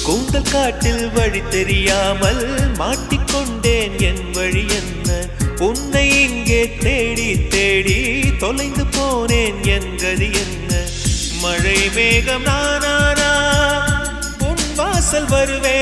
கூந்தல் காட்டில் வழி தெரியாமல் மாட்டிக்கொண்டேன். என் வழி என்ன? உன்னை இங்கே தேடி தேடி தொலைந்து போனேன். என் கதி என்ன? மழை மேகம் நானானா உன் வாசல் வருவேன்.